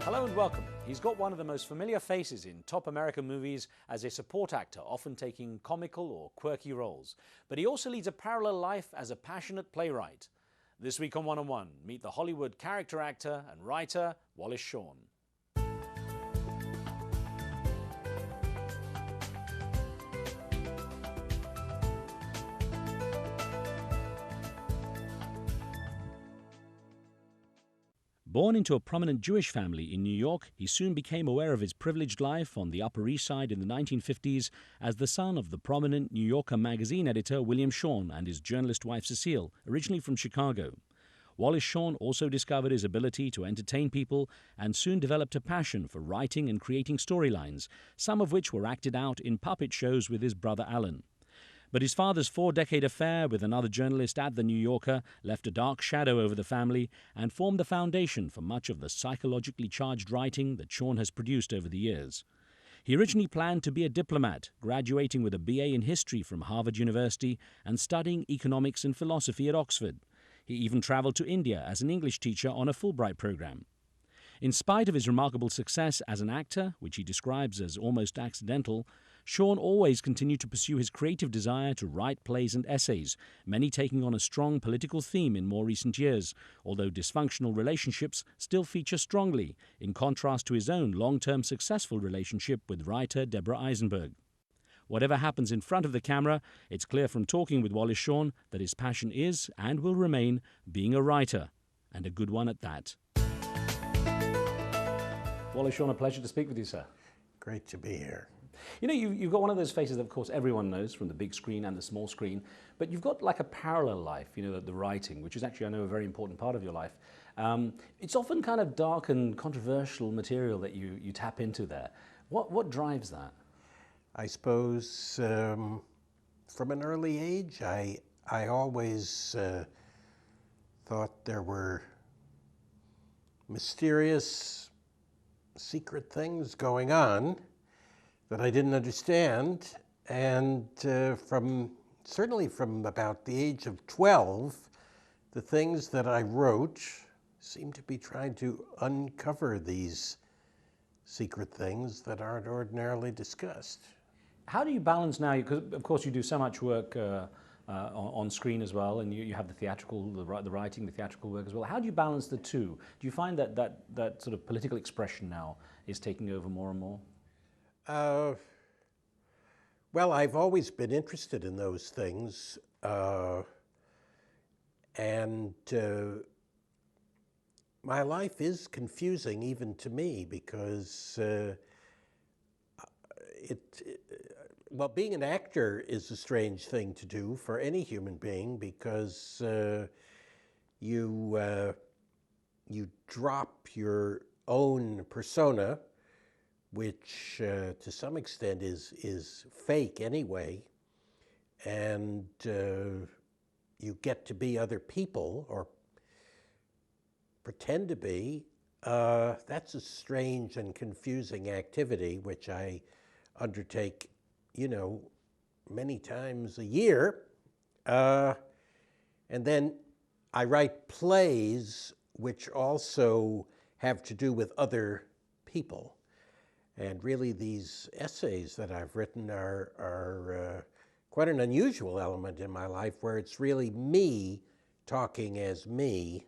Hello and welcome. He's got one of the most familiar faces in top American movies as a support actor, often taking comical or quirky roles. But he also leads a parallel life as a passionate playwright. This week on One-on-One, meet the Hollywood character actor and writer, Wallace Shawn. Born into a prominent Jewish family in New York, he soon became aware of his privileged life on the Upper East Side in the 1950s as the son of the prominent New Yorker magazine editor William Shawn and his journalist wife Cecile, originally from Chicago. Wallace Shawn also discovered his ability to entertain people and soon developed a passion for writing and creating storylines, some of which were acted out in puppet shows with his brother Alan. But his father's 4-decade affair with another journalist at The New Yorker left a dark shadow over the family and formed the foundation for much of the psychologically charged writing that Shawn has produced over the years. He originally planned to be a diplomat, graduating with a BA in history from Harvard University and studying economics and philosophy at Oxford. He even traveled to India as an English teacher on a Fulbright program. In spite of his remarkable success as an actor, which he describes as almost accidental, Shawn always continued to pursue his creative desire to write plays and essays, many taking on a strong political theme in more recent years, although dysfunctional relationships still feature strongly, in contrast to his own long-term successful relationship with writer Deborah Eisenberg. Whatever happens in front of the camera, it's clear from talking with Wallace Shawn that his passion is, and will remain, being a writer, and a good one at that. Wallace Shawn, a pleasure to speak with you, sir. Great to be here. You know, you've got one of those faces that, of course, everyone knows from the big screen and the small screen, but you've got like a parallel life, you know, the writing, which is actually, I know, a very important part of your life. It's often kind of dark and controversial material that you tap into there. What drives that? I suppose from an early age, I always thought there were mysterious, secret things going on that I didn't understand, and certainly from about the age of 12, the things that I wrote seemed to be trying to uncover these secret things that aren't ordinarily discussed. How do you balance now, because of course you do so much work on screen as well, and you have the theatrical, the writing, the theatrical work as well. How do you balance the two? Do you find that sort of political expression now is taking over more and more? Well, I've always been interested in those things, and my life is confusing even to me because well, being an actor is a strange thing to do for any human being because you drop your own persona, which to some extent is fake anyway, and you get to be other people or pretend to be. That's a strange and confusing activity, which I undertake, you know, many times a year. And then I write plays which also have to do with other people. And really these essays that I've written are quite an unusual element in my life where it's really me talking as me.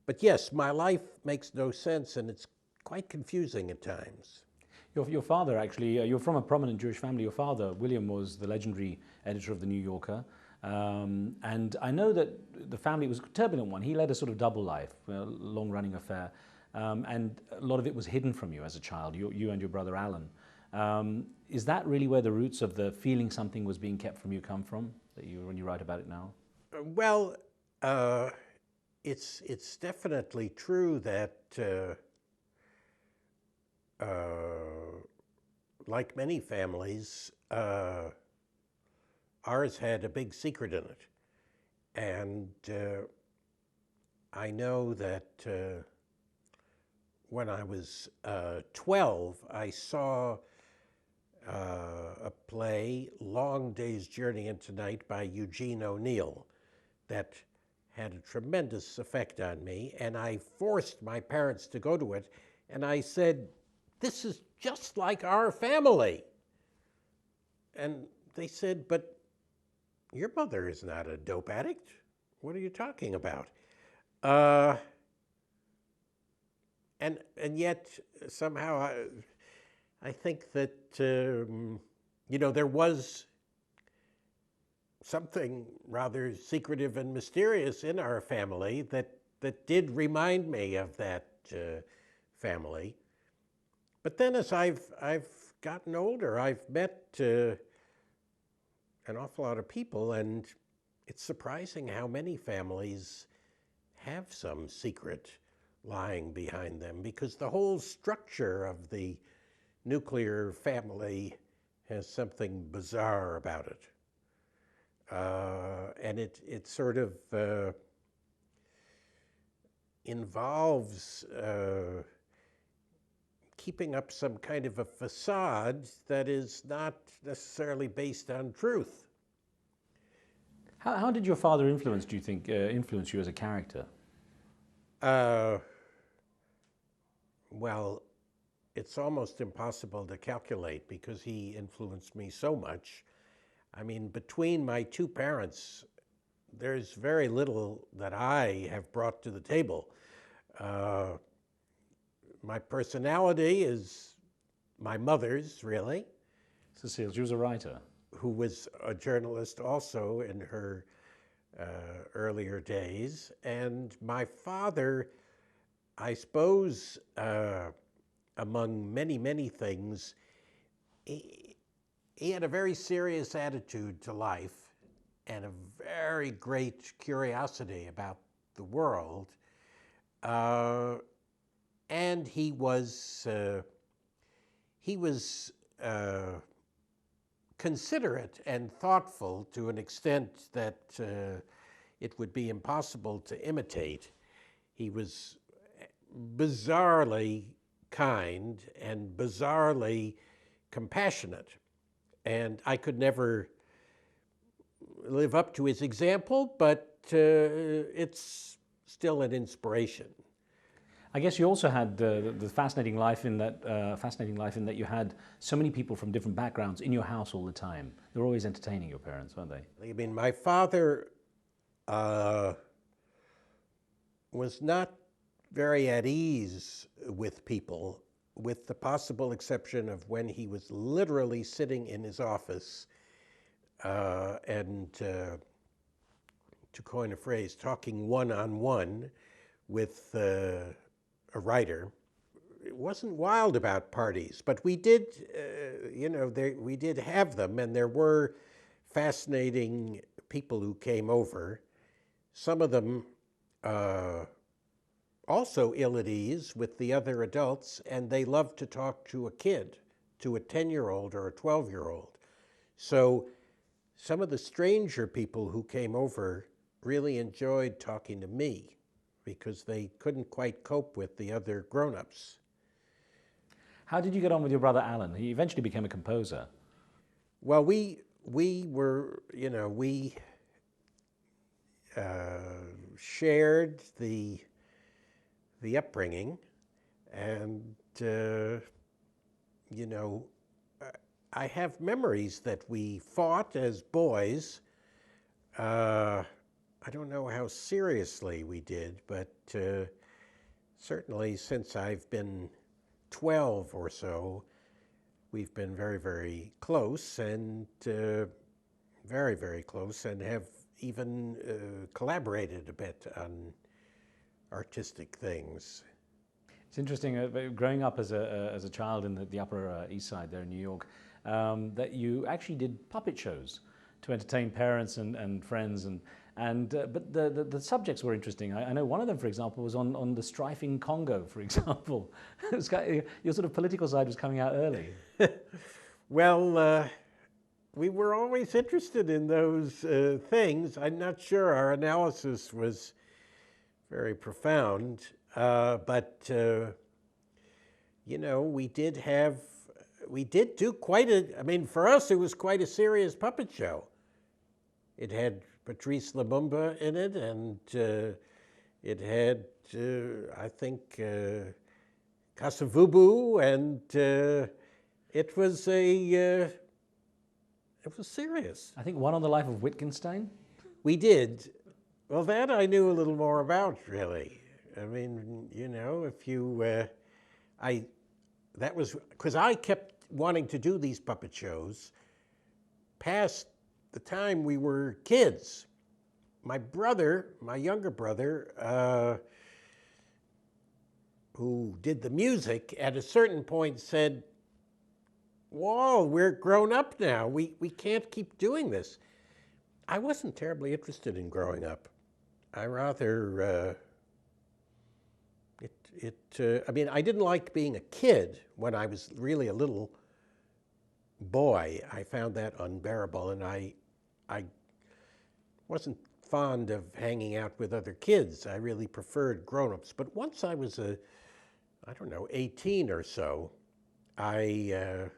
But yes, my life makes no sense and it's quite confusing at times. Your father, actually, you're from a prominent Jewish family. Your father, William, was the legendary editor of The New Yorker. And I know that the family was a turbulent one. He led a sort of double life, a long-running affair. And a lot of it was hidden from you as a child, you and your brother Alan. Is that really where the roots of the feeling something was being kept from you come from, when you write about it now? Well, it's definitely true that like many families, ours had a big secret in it. And I know that when I was 12, I saw a play, Long Day's Journey into Night by Eugene O'Neill, that had a tremendous effect on me, and I forced my parents to go to it, And I said, "This is just like our family." And they said, "But your mother is not a dope addict. What are you talking about?" Uh, and yet somehow I think that there was something rather secretive and mysterious in our family that did remind me of that family. But then as I've gotten older, I've met an awful lot of people, and it's surprising how many families have some secret lying behind them, because the whole structure of the nuclear family has something bizarre about it. And it sort of involves keeping up some kind of a facade that is not necessarily based on truth. How did your father influence, do you think, influence you as a character? Well, it's almost impossible to calculate because he influenced me so much. I mean, between my two parents, there's very little that I have brought to the table. My personality is my mother's, really, Cecile, she was a writer. who was a journalist also in her earlier days. And my father, I suppose, among many, many things, he had a very serious attitude to life and a very great curiosity about the world. And he was considerate and thoughtful to an extent that it would be impossible to imitate. He was bizarrely kind and bizarrely compassionate. And I could never live up to his example, but it's still an inspiration. I guess you also had the fascinating life in that you had so many people from different backgrounds in your house all the time. They were always entertaining, your parents, weren't they? I mean, my father was not very at ease with people, with the possible exception of when he was literally sitting in his office and, to coin a phrase, talking one-on-one with a writer. It wasn't wild about parties, but we did, we did have them, and there were fascinating people who came over. Some of them also ill at ease with the other adults, and they loved to talk to a kid, to a 10-year-old or a 12-year-old. So some of the stranger people who came over really enjoyed talking to me because they couldn't quite cope with the other grown-ups. How did you get on with your brother Alan? He eventually became a composer. Well, we were, we shared the upbringing, and I have memories that we fought as boys. I don't know how seriously we did, but certainly since I've been 12 or so, we've been very, very close, and very, very close, and have even collaborated a bit on artistic things. It's interesting, growing up as a child in the Upper East Side there in New York, that you actually did puppet shows to entertain parents and friends, but the subjects were interesting. I know one of them, for example, was on the strife in Congo, for example. Your sort of political side was coming out early. Well, we were always interested in those things. I'm not sure our analysis was very profound, but we did do quite I mean, for us, it was quite a serious puppet show. It had Patrice Lumumba in it, and it had, I think, Kasavubu, and it was serious. I think one on the life of Wittgenstein. We did. Well, that I knew a little more about, really. I mean, you know, if you, that was, because I kept wanting to do these puppet shows past the time we were kids. My brother, my younger brother, who did the music, at a certain point said, "Whoa, we're grown up now. We can't keep doing this." I wasn't terribly interested in growing up. I rather, I mean, I didn't like being a kid when I was really a little boy. I found that unbearable, and I wasn't fond of hanging out with other kids. I really preferred grown-ups. But once I was I don't know, 18 or so, I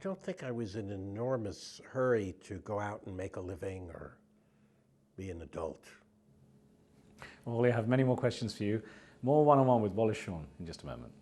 don't think I was in an enormous hurry to go out and make a living or be an adult. Well, we have many more questions for you. More one-on-one with Wallace Shawn in just a moment.